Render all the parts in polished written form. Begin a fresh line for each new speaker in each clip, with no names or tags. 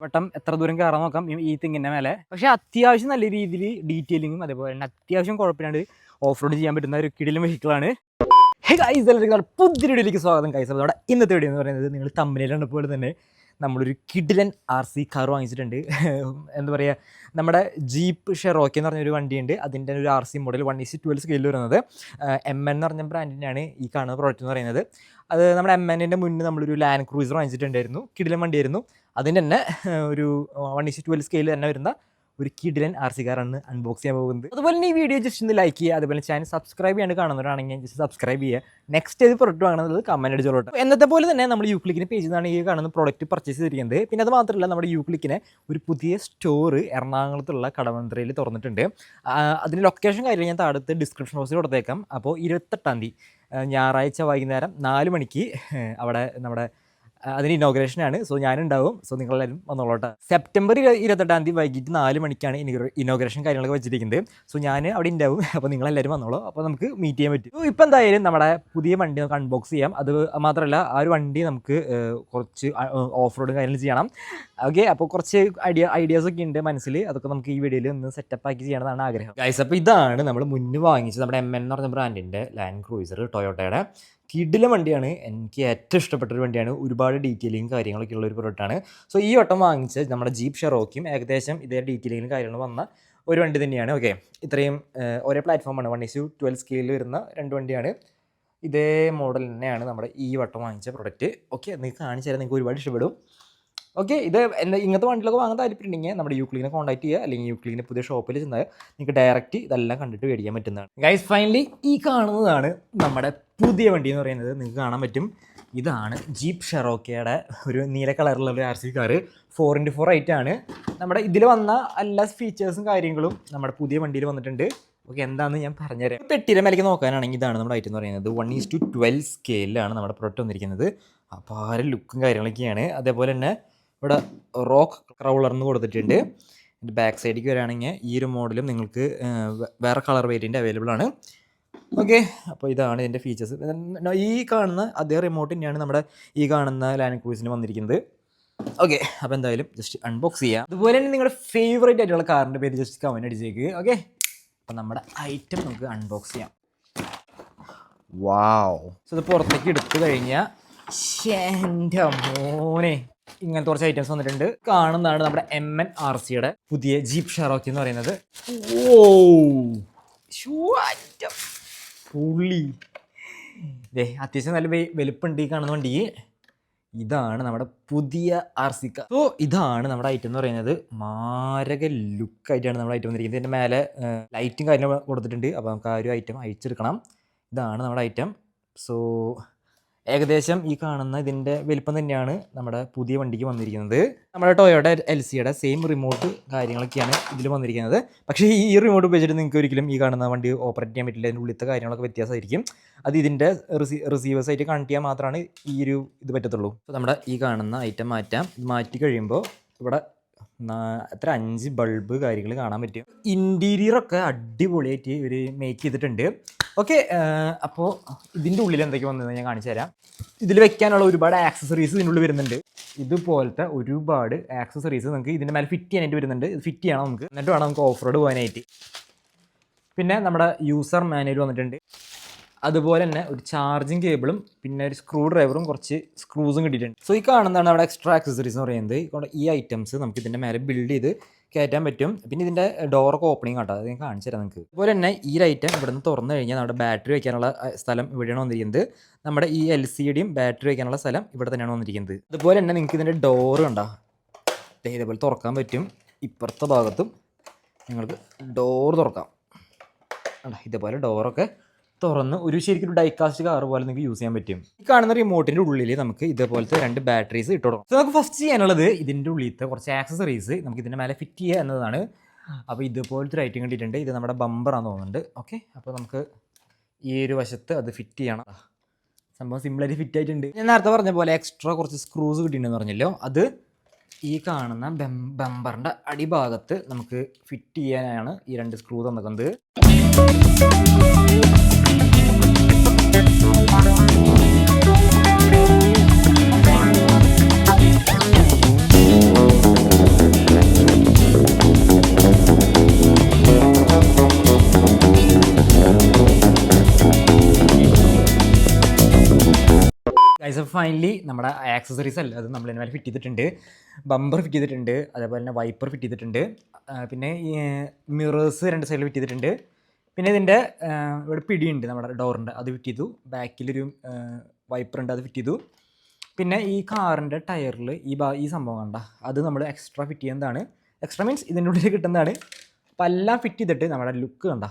വട്ടം എത്ര ദൂരം കയറാൻ നോക്കാം ഈ തെങ്ങിൻ്റെ മേലെ. പക്ഷേ അത്യാവശ്യം നല്ല രീതിയിൽ ഡീറ്റെയിലിങ്ങും അതേപോലെ തന്നെ അത്യാവശ്യം കുഴപ്പമില്ലാണ്ട് ഓഫ് റോഡ് ചെയ്യാൻ പറ്റുന്ന ഒരു കിടിലൻ വെഹിക്കിളാണ്. പുതിയ വീഡിയോയിലേക്ക് സ്വാഗതം ഗൈസ്. അവിടെ ഇന്നത്തെ വീഡിയോ എന്ന് പറയുന്നത് നിങ്ങൾ തമ്മിലാണ് പോലെ തന്നെ നമ്മളൊരു കിടിലൻ RC കാർ വാങ്ങിച്ചിട്ടുണ്ട്. എന്താ പറയുക, നമ്മുടെ ജീപ്പ് ഷെറോക്കി എന്ന് പറഞ്ഞൊരു വണ്ടിയുണ്ട്. അതിൻ്റെ ഒരു RC മോഡൽ 1:12 സ്കെയിലിൽ വരുന്നത് MN എന്ന് പറഞ്ഞ ബ്രാൻഡിൻ്റെയാണ് ഈ കാണുന്ന പ്രോഡക്റ്റ് എന്ന് പറയുന്നത്. അത് നമ്മുടെ MN-ൻ്റെ മുന്നേ നമ്മളൊരു ലാൻഡ് ക്രൂസർ വാങ്ങിച്ചിട്ടുണ്ടായിരുന്നു. കിടിലൻ വണ്ടിയായിരുന്നു. അതിൻ്റെ തന്നെ ഒരു 1:12 സ്കെയിൽ തന്നെ വരുന്ന ഒരു കിടിലൻ RC കാറാണ് അൺബോക്സ് ചെയ്യാൻ പോകുന്നത്. അതുപോലെ തന്നെ ഈ വീഡിയോ ജസ്റ്റ് ഒന്ന് ലൈക്ക് ചെയ്യുക. അതുപോലെ ചാനൽ സബ്സ്ക്രൈബ് ചെയ്യാണ്ട് കാണുന്നവരാണെങ്കിൽ ജസ്റ്റ് സബ്സ്ക്രൈബ് ചെയ്യുക. നെക്സ്റ്റ് ഏത് പ്രൊഡക്റ്റ് വാങ്ങുന്നത് കമൻറ്റ് അടിച്ചോളൂ. എന്നത്തെ പോലെ തന്നെ നമ്മൾ യൂക്ലിക്കിന് പേജിൽ നിന്നാണ് ഈ കാണുന്ന പ്രോഡക്റ്റ് പർച്ചേസ് ചെയ്തിരിക്കുന്നത്. പിന്നെ അത് മാത്രമല്ല, നമ്മുടെ യൂക്ലിക്കിന് ഒരു പുതിയ സ്റ്റോർ എറണാകുളത്തുള്ള കടവന്ത്രയിൽ തുറന്നിട്ടുണ്ട്. അതിൻ്റെ ലൊക്കേഷൻ കാര്യം ഞാൻ താഴത്തെ ഡിസ്ക്രിപ്ഷൻ ബോക്സിൽ കൊടുത്തേക്കാം. അപ്പോൾ 28-ാം തീയതി ഞായറാഴ്ച വൈകുന്നേരം 4 മണിക്ക് അവിടെ നമ്മുടെ അതിന് ഇനോഗ്രേഷനാണ്. സോ ഞാനുണ്ടാവും. സോ നിങ്ങളെല്ലാവരും വന്നോളട്ടെ. സെപ്റ്റംബർ 28-ാം തീയതി വൈകിട്ട് 4 മണിക്കാണ് ഇനോഗ്രേഷൻ കാര്യങ്ങളൊക്കെ വെച്ചിരിക്കുന്നത്. സോ ഞാൻ അവിടെ ഉണ്ടാവും. അപ്പോൾ നിങ്ങളെല്ലാവരും വന്നോളൂ. അപ്പോൾ നമുക്ക് മീറ്റ് ചെയ്യാൻ പറ്റും. ഇപ്പോൾ എന്തായാലും നമ്മുടെ പുതിയ വണ്ടി നമുക്ക് അൺബോക്സ് ചെയ്യാം. അത് മാത്രമല്ല, ആ ഒരു വണ്ടി നമുക്ക് കുറച്ച് ഓഫ് റോഡ് കാര്യങ്ങൾ ചെയ്യണം. ഓക്കെ, അപ്പോൾ കുറച്ച് ഐഡിയാസൊക്കെ ഉണ്ട് മനസ്സിൽ. അതൊക്കെ നമുക്ക് ഈ വീഡിയോയിൽ ഒന്ന് സെറ്റപ്പ് ആക്കി ചെയ്യണമെന്നാണ് ആഗ്രഹം ഗൈസ്. അപ്പോൾ ഇതാണ് നമ്മൾ മുന്നേ വാങ്ങിച്ചത് നമ്മുടെ MN എന്ന് പറഞ്ഞ ബ്രാൻഡിൻ്റെ ലാൻഡ് ക്രൂയിസർ ടൊയോട്ടയുടെ. കിടില വണ്ടിയാണ്. എനിക്ക് ഏറ്റവും ഇഷ്ടപ്പെട്ടൊരു വണ്ടിയാണ്. ഒരുപാട് ഡീറ്റെയിലിങ് കാര്യങ്ങളൊക്കെ ഉള്ള ഒരു പ്രൊഡക്റ്റാണ്. സോ ഈ വട്ടം വാങ്ങിച്ച് നമ്മുടെ ജീപ്പ് ഷെറോക്കിയും ഏകദേശം ഇതേ ഡീറ്റെയിലിങ് കാര്യങ്ങൾ വന്ന ഒരു വണ്ടി തന്നെയാണ്. ഓക്കെ, ഇത്രയും ഒരേ പ്ലാറ്റ്ഫോമാണ്. 1:12 സ്കെയിലിൽ വരുന്ന 2 വണ്ടിയാണ്. ഇതേ മോഡൽ തന്നെയാണ് നമ്മുടെ ഈ വട്ടം വാങ്ങിച്ച പ്രൊഡക്റ്റ്. ഓക്കെ, നിങ്ങൾക്ക് കാണിച്ചു തരാൻ നിങ്ങൾക്ക് ഒരുപാട് ഇഷ്ടപ്പെടും. ഓക്കെ, ഇത് ഇങ്ങനത്തെ വണ്ടികളൊക്കെ വാങ്ങാൻ താല്പര്യമുണ്ടെങ്കിൽ നമ്മുടെ യൂക്ലിക്കിനെ കോൺടാക്ട് ചെയ്യുക. അല്ലെങ്കിൽ യൂക്ലിക്കിൻ്റെ പുതിയ ഷോപ്പിൽ ചെന്നാൽ നിങ്ങൾക്ക് ഡയറക്റ്റ് ഇതെല്ലാം കണ്ടിട്ട് മേടിക്കാൻ പറ്റുന്നതാണ്. ഗൈസ്, ഫൈനലി ഈ കാണുന്നതാണ് നമ്മുടെ പുതിയ വണ്ടി എന്ന് പറയുന്നത്. നിങ്ങൾക്ക് കാണാൻ പറ്റും. ഇതാണ് ജീപ്പ് ഷെറോക്കിയുടെ ഒരു നീല കളറിലുള്ള ഒരു RC കാർ. 4x4 ആയിട്ടാണ് നമ്മുടെ ഇതിൽ വന്ന എല്ലാ ഫീച്ചേഴ്സും കാര്യങ്ങളും നമ്മുടെ പുതിയ വണ്ടിയിൽ വന്നിട്ടുണ്ട്. ഓക്കെ, എന്താണെന്ന് ഞാൻ പറഞ്ഞുതരാം. പെട്ടിയുടെ മേലേക്ക് നോക്കാനാണെങ്കിൽ ഇതാണ് നമ്മുടെ ഐറ്റം എന്ന് പറയുന്നത്. 1:12 സ്കെയിലാണ് നമ്മുടെ പ്രൊഡക്റ്റ് വന്നിരിക്കുന്നത്. അപാര ലുക്കും കാര്യങ്ങളൊക്കെയാണ്. അതേപോലെ തന്നെ ഇവിടെ റോക്ക് ക്രൗളർന്ന് കൊടുത്തിട്ടുണ്ട്. എൻ്റെ ബാക്ക് സൈഡിലേക്ക് വരികയാണെങ്കിൽ ഈ ഒരു മോഡലും നിങ്ങൾക്ക് വേറെ കളർ വേരിയൻ്റ് അവൈലബിൾ ആണ്. ഓക്കെ, അപ്പോൾ ഇതാണ് ഇതിൻ്റെ ഫീച്ചേഴ്സ്. ഈ കാണുന്ന അതേ റിമോട്ട് തന്നെയാണ് നമ്മുടെ ഈ കാണുന്ന ലാൻഡ് ക്രൂസിന് വന്നിരിക്കുന്നത്. ഓക്കെ, അപ്പോൾ എന്തായാലും ജസ്റ്റ് അൺബോക്സ് ചെയ്യാം. അതുപോലെ തന്നെ നിങ്ങളുടെ ഫേവറേറ്റ് ആയിട്ടുള്ള കാറിൻ്റെ പേര് ജസ്റ്റ് കമൻറ്റ് അടിച്ചേക്ക്. ഓക്കെ, അപ്പോൾ നമ്മുടെ ഐറ്റം നമുക്ക് അൺബോക്സ് ചെയ്യാം. വാവ്. സോ ഇത് പുറത്തേക്ക് എടുത്തു കഴിഞ്ഞാൽ എൻ്റെ മോനെ ഇങ്ങനത്തെ കുറച്ച് ഐറ്റംസ് വന്നിട്ടുണ്ട്. കാണുന്നതാണ് നമ്മുടെ MN RCയുടെ പുതിയ ജീപ്പ് ഷെറോക്കി എന്ന് പറയുന്നത്. ഓ പുള്ളി അത്യാവശ്യം നല്ല വലുപ്പുണ്ട് ഈ കാണുന്ന വണ്ടി. ഇതാണ് നമ്മുടെ പുതിയ RC കാർ. സോ ഇതാണ് നമ്മുടെ ഐറ്റം എന്ന് പറയുന്നത്. മാരക ലുക്കായിട്ടാണ് നമ്മുടെ ഐറ്റം വന്നിരിക്കുന്നത്. ഇതിൻ്റെ മേലെ ലൈറ്റും കാര്യങ്ങളും കൊടുത്തിട്ടുണ്ട്. അപ്പോൾ നമുക്ക് ആ ഒരു ഐറ്റം അയച്ചെടുക്കണം. ഇതാണ് നമ്മുടെ ഐറ്റം. സോ ഏകദേശം ഈ കാണുന്ന ഇതിൻ്റെ വലിപ്പം തന്നെയാണ് നമ്മുടെ പുതിയ വണ്ടിക്ക് വന്നിരിക്കുന്നത്. നമ്മുടെ ടൊയോട്ട LCയുടെ സെയിം റിമോട്ട് കാര്യങ്ങളൊക്കെയാണ് ഇതിൽ വന്നിരിക്കുന്നത്. പക്ഷേ ഈ റിമോട്ട് ഉപയോഗിച്ചിട്ട് നിങ്ങൾക്ക് ഒരിക്കലും ഈ കാണുന്ന വണ്ടി ഓപ്പറേറ്റ് ചെയ്യാൻ പറ്റില്ല. അതിൻ്റെ ഉള്ളിലത്തെ കാര്യങ്ങളൊക്കെ വ്യത്യാസമായിരിക്കും. അത് ഇതിൻ്റെ റിസീവേഴ്സായിട്ട് കണക്ട് ചെയ്യാൻ മാത്രമാണ് ഈ ഒരു ഇത് പറ്റത്തുള്ളൂ. അപ്പോൾ നമ്മുടെ ഈ കാണുന്ന ഐറ്റം മാറ്റാം. മാറ്റി കഴിയുമ്പോൾ ഇവിടെ 5 ബൾബ് കാര്യങ്ങൾ കാണാൻ പറ്റും. ഇൻറ്റീരിയറൊക്കെ അടിപൊളിയായിട്ട് ഇവർ മേക്ക് ചെയ്തിട്ടുണ്ട്. ഓക്കെ, അപ്പോൾ ഇതിൻ്റെ ഉള്ളിൽ എന്തൊക്കെ വന്നതെന്ന് ഞാൻ കാണിച്ചു തരാം. ഇതിൽ വെക്കാനുള്ള ഒരുപാട് ആക്സസറീസ് ഇതിൻ്റെ ഉള്ളിൽ വരുന്നുണ്ട്. ഇതുപോലത്തെ ഒരുപാട് ആക്സസറീസ് നമുക്ക് ഇതിൻ്റെ മേലെ ഫിറ്റ് ചെയ്യാനായിട്ട് വരുന്നുണ്ട്. ഇത് ഫിറ്റ് ചെയ്യണം നമുക്ക്, എന്നിട്ട് വേണം നമുക്ക് ഓഫ് റോഡ് പോകാനായിട്ട്. പിന്നെ നമ്മുടെ യൂസർ മാനുവൽ വന്നിട്ടുണ്ട്. അതുപോലെ തന്നെ ഒരു ചാർജിങ് കേബിളും പിന്നെ ഒരു സ്ക്രൂ ഡ്രൈവറും കുറച്ച് സ്ക്രൂസും കിട്ടിയിട്ടുണ്ട്. സോ ഈ കാണുന്നതാണ് നമ്മുടെ എക്സ്ട്രാ ആക്സസറീസ് എന്ന് പറയുന്നത്. ഈ ഐറ്റംസ് നമുക്ക് ഇതിൻ്റെ മേലെ ബിൽഡ് ചെയ്ത് കയറ്റാൻ പറ്റും. പിന്നെ ഇതിൻ്റെ ഡോറൊക്കെ ഓപ്പണിങ് ആട്ടോ, അത് ഞാൻ കാണിച്ചു തരാം നിങ്ങൾക്ക്. അതുപോലെ തന്നെ ഈ ഐറ്റം ഇവിടെ നിന്ന് തുറന്നു കഴിഞ്ഞാൽ നമ്മുടെ ബാറ്ററി വയ്ക്കാനുള്ള സ്ഥലം ഇവിടെയാണ് വന്നിരിക്കുന്നത്. നമ്മുടെ ഈ LCയുടെയും ബാറ്ററി വയ്ക്കാനുള്ള സ്ഥലം ഇവിടെ തന്നെയാണ് വന്നിരിക്കുന്നത്. അതുപോലെ തന്നെ നിങ്ങൾക്ക് ഇതിൻ്റെ ഡോറ് കണ്ടോ, ഇതേപോലെ തുറക്കാൻ പറ്റും. ഇപ്പുറത്തെ ഭാഗത്തും നിങ്ങൾക്ക് ഡോർ തുറക്കാം. ഇതേപോലെ ഡോറൊക്കെ തുറന്ന് ഒരു ശരിക്കും ഡൈകാസ്റ്റ് കാർ പോലെ നിങ്ങൾക്ക് യൂസ് ചെയ്യാൻ പറ്റും. ഈ കാണുന്ന റിമോട്ടിൻ്റെ ഉള്ളിൽ നമുക്ക് ഇതേപോലത്തെ 2 ബാറ്ററീസ് ഇട്ട് കൊടുക്കാം. നമുക്ക് ഫസ്റ്റ് ചെയ്യാനുള്ളത് ഇതിൻ്റെ ഉള്ളിലത്തെ കുറച്ച് ആക്സസറീസ് നമുക്ക് ഇതിൻ്റെ മേലെ ഫിറ്റ് ചെയ്യുക എന്നതാണ്. അപ്പോൾ ഇതുപോലത്തെ ഒരു ഐറ്റം കണ്ടിട്ടുണ്ട്. ഇത് നമ്മുടെ ബമ്പറാന്ന് തോന്നുന്നുണ്ട്. ഓക്കെ, അപ്പോൾ നമുക്ക് ഈ ഒരു വശത്ത് അത് ഫിറ്റ് ചെയ്യണം. സംഭവം സിമ്പിളായിട്ട് ഫിറ്റ് ആയിട്ടുണ്ട്. ഞാൻ നേരത്തെ പറഞ്ഞ പോലെ എക്സ്ട്രാ കുറച്ച് സ്ക്രൂസ് കിട്ടിയിട്ടുണ്ടെന്ന് പറഞ്ഞല്ലോ. അത് ഈ കാണുന്ന ബമ്പറിൻ്റെ അടിഭാഗത്ത് നമുക്ക് ഫിറ്റ് ചെയ്യാനാണ് ഈ 2 സ്ക്രൂ തന്നിരിക്കുന്നത്. ഫൈനലി നമ്മുടെ ആക്സസറീസ് അല്ല അത് നമ്മൾ ഇതിന് മേലെ ഫിറ്റ് ചെയ്തിട്ടുണ്ട്. ബമ്പർ ഫിറ്റ് ചെയ്തിട്ടുണ്ട്, അതേപോലെ തന്നെ വൈപ്പർ ഫിറ്റ് ചെയ്തിട്ടുണ്ട്, പിന്നെ മിറേഴ്സ് 2 സൈഡിൽ ഫിറ്റ് ചെയ്തിട്ടുണ്ട്. പിന്നെ ഇതിൻ്റെ ഇവിടെ പിടിയുണ്ട് നമ്മുടെ ഡോറിൻ്റെ, അത് ഫിറ്റ് ചെയ്തു. ബാക്കിലൊരു വൈപ്പർ ഉണ്ട്, അത് ഫിറ്റ് ചെയ്തു. പിന്നെ ഈ കാറിൻ്റെ ടയറിൽ ഈ സംഭവം കണ്ട അത് നമ്മൾ എക്സ്ട്രാ ഫിറ്റ് ചെയ്യുന്നതാണ്. എക്സ്ട്രാ മീൻസ് ഇതിൻ്റെ ഉള്ളിൽ കിട്ടുന്നതാണ്. അപ്പോൾ എല്ലാം ഫിറ്റ് ചെയ്തിട്ട് നമ്മുടെ ലുക്ക് കണ്ട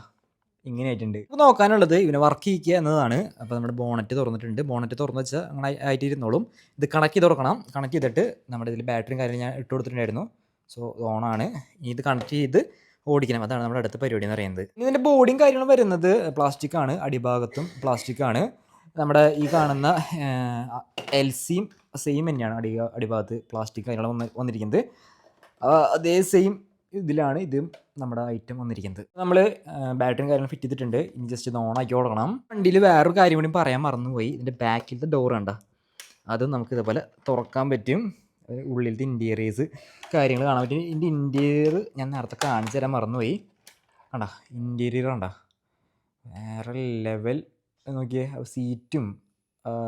ഇങ്ങനെ ആയിട്ടുണ്ട്. ഇപ്പോൾ നോക്കാനുള്ളത് ഇവനെ വർക്ക് ചെയ്യിക്കുക എന്നതാണ്. അപ്പോൾ നമ്മുടെ ബോണറ്റ് തുറന്നിട്ടുണ്ട്. ബോണറ്റ് തുറന്ന് വെച്ചാൽ അങ്ങനെ ആയിട്ട് ഇരുന്നോളും. ഇത് കണക്ട് ചെയ്ത് തുറക്കണം. കണക്ട് ചെയ്തിട്ട് നമ്മുടെ ഇതിൽ ബാറ്ററിയും കാര്യങ്ങളും ഞാൻ ഇട്ട് കൊടുത്തിട്ടുണ്ടായിരുന്നു. സോ ഓണാണ്. ഇത് കണക്ട് ചെയ്ത് ഓടിക്കണം. അതാണ് നമ്മുടെ അടുത്ത പരിപാടി എന്ന് പറയുന്നത്. ഇതിൻ്റെ ബോഡിയും കാര്യങ്ങളും വരുന്നത് പ്ലാസ്റ്റിക്കാണ്. അടിഭാഗത്തും പ്ലാസ്റ്റിക്കാണ്. നമ്മുടെ ഈ കാണുന്ന LCയും സെയിം തന്നെയാണ്. അടിഭാഗത്ത് പ്ലാസ്റ്റിക് കാര്യങ്ങൾ വന്നിരിക്കുന്നത്. അതേ സെയിം ഇതിലാണ് ഇതും നമ്മുടെ ഐറ്റം വന്നിരിക്കുന്നത്. നമ്മൾ ബാറ്ററിയും കാര്യങ്ങളും ഫിറ്റ് ചെയ്തിട്ടുണ്ട്. ഇനി ജസ്റ്റ് ഇത് ഓണാക്കി കൊടുക്കണം. വണ്ടിയിൽ വേറൊരു കാര്യം കൂടി പറയാൻ മറന്നുപോയി. ഇതിൻ്റെ ബാക്കിലത്തെ ഡോർ കണ്ട അതും നമുക്ക് ഇതേപോലെ തുറക്കാൻ പറ്റും. ഉള്ളിലത്തെ ഇൻറ്റീരിയേഴ്സ് കാര്യങ്ങൾ കാണാൻ പറ്റും. ഇതിൻ്റെ ഇൻറ്റീരിയർ ഞാൻ നേരത്തെ കാണിച്ചു തരാൻ മറന്നുപോയി. കണ്ട ഇൻറ്റീരിയർ കണ്ട വേറെ ലെവൽ നോക്കിയേ. സീറ്റും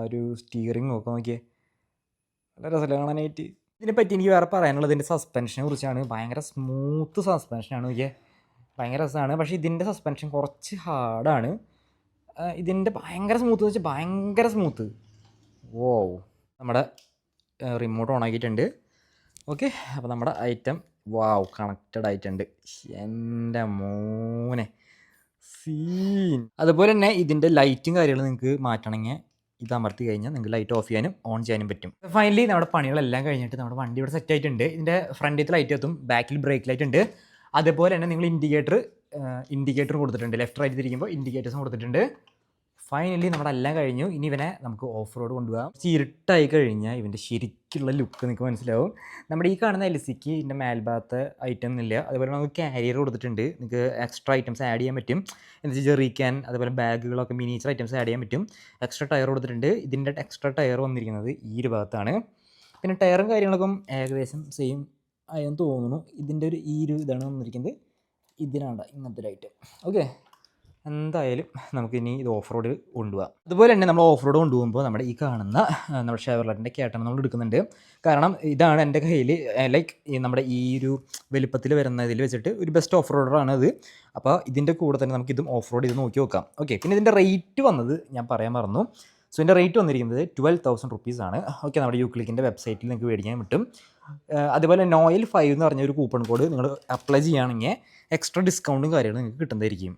ഒരു സ്റ്റിയറിങ്ങും ഒക്കെ നോക്കിയേ, നല്ല രസമല്ല കാണാനായിട്ട്. ഇതിനെപ്പറ്റി എനിക്ക് വേറെ പറയാനുള്ളത് ഇതിൻ്റെ സസ്പെൻഷനെ കുറിച്ചാണ്. ഭയങ്കര സ്മൂത്ത് സസ്പെൻഷനാണ് നോക്കിയേ, ഭയങ്കര രസമാണ്. പക്ഷേ ഇതിൻ്റെ സസ്പെൻഷൻ കുറച്ച് ഹാർഡാണ്. ഇതിൻ്റെ ഭയങ്കര സ്മൂത്ത് എന്ന് വെച്ചാൽ ഭയങ്കര സ്മൂത്ത്. ഓ നമ്മുടെ റിമോട്ട് ഓൺ ആക്കിയിട്ടുണ്ട്. ഓക്കെ, അപ്പോൾ നമ്മുടെ ഐറ്റം വാവ് കണക്റ്റഡ് ആയിട്ടുണ്ട്. എൻ്റെ മോനെ സീൻ. അതുപോലെ തന്നെ ഇതിൻ്റെ ലൈറ്റും കാര്യങ്ങളും നിങ്ങൾക്ക് മാറ്റണമെങ്കിൽ ഇത് അമർത്തി കഴിഞ്ഞാൽ നിങ്ങൾക്ക് ലൈറ്റ് ഓഫ് ചെയ്യാനും ഓൺ ചെയ്യാനും പറ്റും. ഫൈനലി നമ്മുടെ പണികളെല്ലാം കഴിഞ്ഞിട്ട് നമ്മുടെ വണ്ടി ഇവിടെ സെറ്റ് ആയിട്ടുണ്ട്. ഇതിൻ്റെ ഫ്രണ്ടിലത്തെ ലൈറ്റ് എത്തും, ബാക്കിൽ ബ്രേക്ക് ലൈറ്റ് ഉണ്ട്. അതുപോലെ തന്നെ നിങ്ങൾ ഇൻഡിക്കേറ്റർ കൊടുത്തിട്ടുണ്ട്. ലെഫ്റ്റ് റൈറ്റ് തിരിക്കുമ്പോൾ ഇൻഡിക്കേറ്റേഴ്സും കൊടുത്തിട്ടുണ്ട്. ഫൈനലി നമ്മുടെ എല്ലാം കഴിഞ്ഞു. ഇനി ഇവനെ നമുക്ക് ഓഫ് റോഡ് കൊണ്ടുപോകാം. ഇരുട്ടായി കഴിഞ്ഞാൽ ഇവൻ്റെ ശരിക്കുള്ള ലുക്ക് നിങ്ങൾക്ക് മനസ്സിലാവും. നമ്മുടെ ഈ കാണുന്ന LCക്ക് ഇതിൻ്റെ മേൽഭാഗത്ത് ഐറ്റം ഒന്നുമില്ല. അതുപോലെ നമുക്ക് ക്യാരിയർ കൊടുത്തിട്ടുണ്ട്. നിങ്ങൾക്ക് എക്സ്ട്രാ ഐറ്റംസ് ആഡ് ചെയ്യാൻ പറ്റും. എന്ന് വെച്ചാൽ ജെറിക്കാൻ അതുപോലെ ബാഗുകളൊക്കെ മിനിയേച്ചർ ഐറ്റംസ് ആഡ് ചെയ്യാൻ പറ്റും. എക്സ്ട്രാ ടയർ കൊടുത്തിട്ടുണ്ട്. ഇതിൻ്റെ എക്സ്ട്രാ ടയർ വന്നിരിക്കുന്നത് ഈ ഒരു ഭാഗത്താണ്. പിന്നെ ടയറും കാര്യങ്ങളൊക്കെ ഏകദേശം സെയിം ആയെന്ന് തോന്നുന്നു. ഇതിൻ്റെ ഈ ഒരു ഇതാണ് വന്നിരിക്കുന്നത്. ഇതിനാണ് ഇങ്ങനത്തെ ഒരു ഐറ്റം. ഓക്കെ, എന്തായാലും നമുക്കിനി ഇത് ഓഫ് റോഡ് കൊണ്ടുപോകാം. അതുപോലെ തന്നെ നമ്മൾ ഓഫ് റോഡ് കൊണ്ടുപോകുമ്പോൾ നമ്മുടെ ഈ കാണുന്ന നമ്മുടെ ഷെവർലെറ്റിൻ്റെ കേട്ടണം നമ്മൾ എടുക്കുന്നുണ്ട്. കാരണം ഇതാണ് എൻ്റെ കയ്യിൽ ലൈക്ക് നമ്മുടെ ഈ ഒരു വലുപ്പത്തിൽ വരുന്നതിൽ വെച്ചിട്ട് ഒരു ബെസ്റ്റ് ഓഫ് റോഡറാണ് ഇത്. അപ്പോൾ ഇതിൻ്റെ കൂടെ തന്നെ നമുക്ക് ഇതും ഓഫ് റോഡ് ഇത് നോക്കി നോക്കാം. ഓക്കെ, പിന്നെ ഇതിൻ്റെ റേറ്റ് വന്നത് ഞാൻ പറയാൻ മറന്നു. സോ ഇതിൻ്റെ റേറ്റ് വന്നിരിക്കുന്നത് 12,000 rupees ആണ്. ഓക്കെ, നമ്മുടെ യൂക്ലിക്കിൻ്റെ വെബ്സൈറ്റിൽ നിങ്ങൾക്ക് മേടിക്കാൻ പറ്റും. അതുപോലെ നോയിൽ 5 എന്ന് പറഞ്ഞ ഒരു കൂപ്പൺ കോഡ് നിങ്ങൾ അപ്ലൈ ചെയ്യുകയാണെങ്കിൽ എക്സ്ട്രാ ഡിസ്കൗണ്ടും കാര്യങ്ങളും നിങ്ങൾക്ക് കിട്ടുന്നതായിരിക്കും.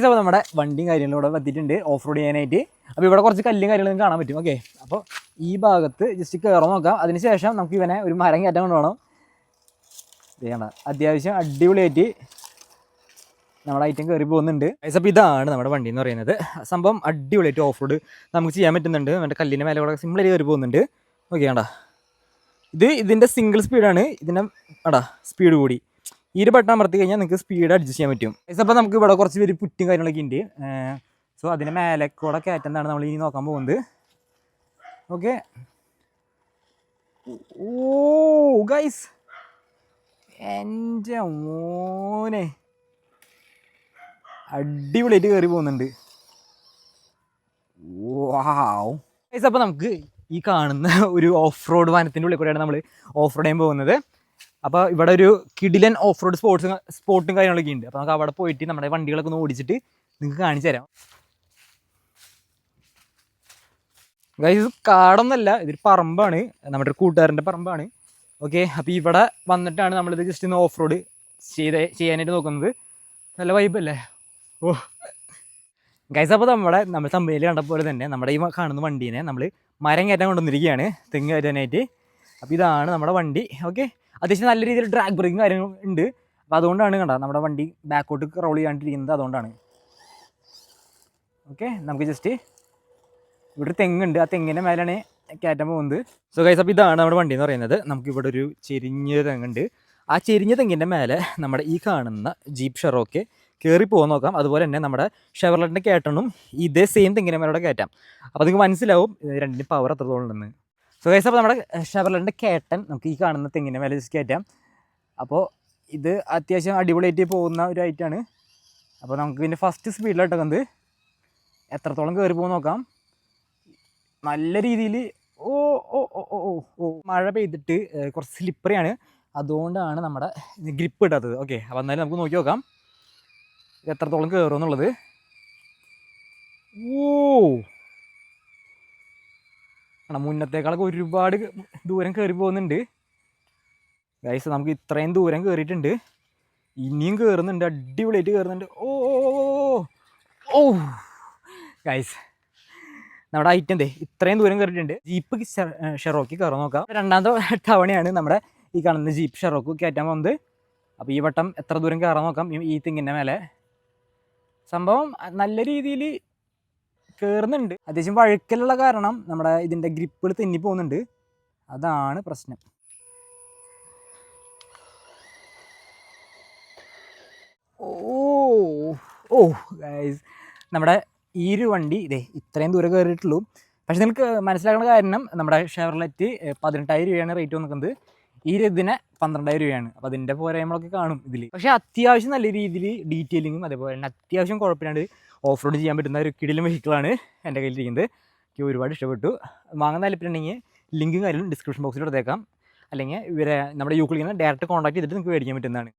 അപ്പോൾ നമ്മുടെ വണ്ടിയും കാര്യങ്ങളും ഇവിടെ എത്തിയിട്ടുണ്ട് ഓഫ് റോഡ് ചെയ്യാനായിട്ട്. അപ്പോൾ ഇവിടെ കുറച്ച് കല്ലും കാര്യങ്ങളും കാണാൻ പറ്റും. ഓക്കെ, അപ്പോൾ ഈ ഭാഗത്ത് ജസ്റ്റ് കയറി നോക്കാം. അതിനുശേഷം നമുക്ക് ഇവനെ ഒരു മരം കയറ്റാൻ കൊണ്ടുപോകണം. ചെയ്യണം അത്യാവശ്യം അടിപൊളിയായിട്ട് നമ്മുടെ ഐറ്റം കയറി പോകുന്നുണ്ട്. അപ്പോൾ ഇതാണ് നമ്മുടെ വണ്ടി എന്ന് പറയുന്നത്. സംഭവം അടിപൊളിയായിട്ട് ഓഫ് റോഡ് നമുക്ക് ചെയ്യാൻ പറ്റുന്നുണ്ട്. നമ്മുടെ കല്ലിൻ്റെ മേലെ കൂടെ സിമ്പിളായി കയറി പോകുന്നുണ്ട്. ഓക്കെ വേണ്ട, ഇതിൻ്റെ സിംഗിൾ സ്പീഡാണ്. ഇതിൻ്റെ സ്പീഡ് കൂടി ഈ ഒരു ബട്ടൺ അമർത്തി കഴിഞ്ഞാൽ നിങ്ങൾക്ക് സ്പീഡ് അഡ്ജസ്റ്റ് ചെയ്യാൻ പറ്റും. അപ്പോൾ നമുക്ക് ഇവിടെ കുറച്ച് പേര് പുറ്റും കാര്യങ്ങളൊക്കെ ഉണ്ട്. സോ അതിൻ്റെ മേലെ കൂടെ കയറ്റുന്നതാണ് നമ്മൾ ഇനി നോക്കാൻ പോകുന്നത്. ഓക്കെ, ഓ ഗൈസ് എൻ്റെ മോനെ അടിപൊളിയായിട്ട് കയറി പോകുന്നുണ്ട്. വാവ് ഗൈസ്, അപ്പോൾ നമുക്ക് ഈ കാണുന്ന ഒരു ഓഫ് റോഡ് വനത്തിൻ്റെ ഉള്ളിൽ കൂടെയാണ് നമ്മൾ ഓഫ് റോഡ് ചെയ്യാൻ പോകുന്നത്. അപ്പോൾ ഇവിടെ ഒരു കിടിലൻ ഓഫ് റോഡ് സ്പോട്ടും കാര്യങ്ങളൊക്കെ ഉണ്ട്. അപ്പോൾ നമുക്ക് അവിടെ പോയിട്ട് നമ്മുടെ വണ്ടികളൊക്കെ ഒന്ന് ഓടിച്ചിട്ട് നിങ്ങൾക്ക് കാണിച്ചു തരാം. ഗൈസ്, കാടൊന്നല്ല, ഇതൊരു പറമ്പാണ്, നമ്മുടെ ഒരു കൂട്ടുകാരൻ്റെ പറമ്പാണ്. ഓക്കെ, അപ്പോൾ ഇവിടെ വന്നിട്ടാണ് നമ്മളിത് ജസ്റ്റ് ഒന്ന് ഓഫ് റോഡ് ചെയ്യാനായിട്ട് നോക്കുന്നത്. നല്ല വൈബല്ലേ. ഓ ഗൈസ്, അപ്പോൾ നമ്മൾ തമ്മിൽ കണ്ടപ്പോലെ തന്നെ നമ്മുടെ ഈ കാണുന്ന വണ്ടീനെ നമ്മൾ മരം കയറ്റാൻ കൊണ്ടുവന്നിരിക്കുകയാണ്, തെങ്ങ് കയറ്റാനായിട്ട്. അപ്പോൾ ഇതാണ് നമ്മുടെ വണ്ടി. ഓക്കെ, അത്യാവശ്യം നല്ല രീതിയിൽ ഡ്രാഗ് ബ്രേക്കും കാര്യങ്ങളും ഉണ്ട്. അപ്പോൾ അതുകൊണ്ടാണ് കണ്ട നമ്മുടെ വണ്ടി ബാക്കോട്ട് റോൾ ചെയ്യാണ്ടിരിക്കുന്നത്. അതുകൊണ്ടാണ് ഓക്കെ, നമുക്ക് ജസ്റ്റ് ഇവിടെ ഒരു തെങ്ങുണ്ട്, ആ തെങ്ങിൻ്റെ മേലാണ് കയറ്റാൻ പോകുന്നത്. സോ ഗൈസ്, അപ്പോൾ ഇതാണ് നമ്മുടെ വണ്ടി എന്ന് പറയുന്നത്. നമുക്കിവിടെ ഒരു ചെരിഞ്ഞ തെങ്ങുണ്ട്. ആ ചെരിഞ്ഞ തെങ്ങിൻ്റെ മേലെ നമ്മുടെ ഈ കാണുന്ന ജീപ്പ് ഷെറോക്കെ കയറി പോകാൻ നോക്കാം. അതുപോലെ തന്നെ നമ്മുടെ ഷെവർലെറ്റിൻ്റെ കയറ്റണം ഇതേ സെയിം തെങ്ങിൻ്റെ മേലോടെ കയറ്റാം. അപ്പോൾ നിങ്ങൾക്ക് മനസ്സിലാവും രണ്ടിൻ്റെ പവർ എത്രത്തോളം ഉണ്ടെന്ന്. സോ ഗൈസ്, അപ്പോൾ നമ്മുടെ ഷെവർലെറ്റിൻ്റെ കയറ്റൻ നമുക്ക് ഈ കാണുന്ന തെങ്ങിൻ്റെ മേലെ ജസ്റ്റ് കയറ്റാം. അപ്പോൾ ഇത് അത്യാവശ്യം അടിപൊളിയായിട്ട് പോകുന്ന ഒരു ഐറ്റമാണ്. അപ്പോൾ നമുക്ക് ഇതിൻ്റെ ഫസ്റ്റ് സ്പീഡിലായിട്ടൊക്കെ എത്രത്തോളം കയറി പോകുന്ന നോക്കാം. നല്ല രീതിയിൽ ഓ ഓ ഓ ഓ ഓ മഴ പെയ്തിട്ട് കുറച്ച് സ്ലിപ്പറിയാണ്, അതുകൊണ്ടാണ് നമ്മുടെ ഗ്രിപ്പ് ഇടാത്തത്. ഓക്കെ, അപ്പോൾ എന്നാലും നമുക്ക് നോക്കി നോക്കാം ഇത് എത്രത്തോളം കയറും എന്നുള്ളത്. ഓ മുന്നത്തേക്കാളൊക്കെ ഒരുപാട് ദൂരം കയറി പോകുന്നുണ്ട് ഗൈസ്. നമുക്ക് ഇത്രയും ദൂരം കയറിയിട്ടുണ്ട്, ഇനിയും കയറുന്നുണ്ട്, അടിപൊളിയായിട്ട് കയറുന്നുണ്ട്. ഓ ഓ ഗൈസ്, നമ്മുടെ ഐറ്റം ഇത്രയും ദൂരം കയറിയിട്ടുണ്ട്. ജീപ്പ് ഷെറോക്കി കയറാൻ നോക്കാം. രണ്ടാമത്തെ തവണയാണ് നമ്മുടെ ഈ കാണുന്ന ജീപ്പ് ഷെറോക്ക് കയറ്റാൻ പോകുന്നത്. അപ്പോൾ ഈ വട്ടം എത്ര ദൂരം കയറാൻ നോക്കാം ഈ തെങ്ങിൻ്റെ മേലെ. സംഭവം നല്ല രീതിയിൽ കയറുന്നുണ്ട്. അത്യാവശ്യം വഴുക്കലുള്ള കാരണം നമ്മുടെ ഇതിൻ്റെ ഗ്രിപ്പുകൾ തെന്നി പോകുന്നുണ്ട്, അതാണ് പ്രശ്നം. ഓ ഓ ഗൈസ്, നമ്മുടെ ഈ ഒരു വണ്ടി ഇത്രയും ദൂരം കയറിയിട്ടുള്ളൂ. പക്ഷെ നിങ്ങൾക്ക് മനസ്സിലാക്കുന്ന കാരണം നമ്മുടെ ഷെവർലെറ്റ് 18,000 രൂപയാണ് റേറ്റ് വന്നിരിക്കുന്നത്, ഈ ഇതിന് 12,000 രൂപയാണ്. അപ്പോൾ അതിൻ്റെ പോരായ്മകളൊക്കെ കാണും ഇതിൽ. പക്ഷേ അത്യാവശ്യം നല്ല രീതിയിൽ ഡീറ്റെയിലിങ്ങും അതേപോലെ തന്നെ അത്യാവശ്യം കുഴപ്പമില്ലാണ്ട് ഓഫ് റോഡ് ചെയ്യാൻ പറ്റുന്ന ഒരു കിടിലൻ വെഹിക്കിളാണ് എൻ്റെ കയ്യിലിരിക്കുന്നത്. എനിക്ക് ഒരുപാട് ഇഷ്ടപ്പെട്ടു. വാങ്ങാൻ താല്പര്യമുണ്ടെങ്കിൽ ലിങ്കും കാര്യങ്ങളും ഡിസ്ക്രിപ്ഷൻ ബോക്സിൽ എടുത്തേക്കാം, അല്ലെങ്കിൽ ഇവരെ നമ്മുടെ യൂക്കിളിൽ നിന്ന് ഡയറക്റ്റ് കോൺടാക്ട് ചെയ്തിട്ട് നിങ്ങൾക്ക് മേടിക്കാൻ പറ്റുന്നതാണ്.